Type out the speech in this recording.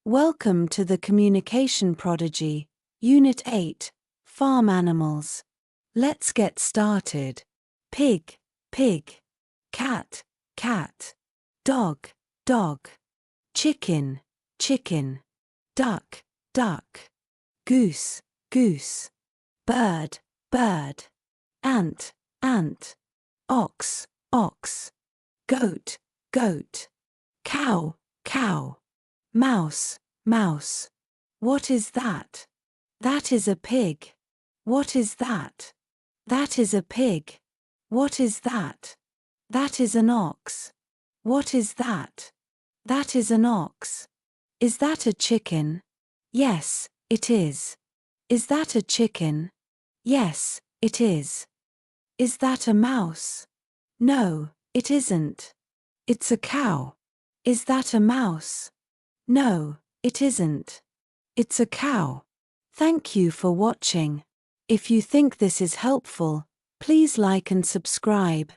Welcome to the Communication Prodigy, Unit 8, Farm Animals. Let's get started. Pig, pig. Cat, cat. Dog, dog. Chicken, chicken. Duck, duck. Goose, goose. Bird, bird. Ant, ant. Ox, ox. Goat, goat. Cow, cow. Mouse, mouse. What is that? That is a pig. What is that? That is a pig. What is that? That is an ox. What is that? That is an ox. Is that a chicken? Yes, it is. Is that a chicken? Yes, it is. Is that a mouse? No, it isn't. It's a cow. Is that a mouse? No, it isn't. It's a cow. Thank you for watching. If you think this is helpful, please like and subscribe.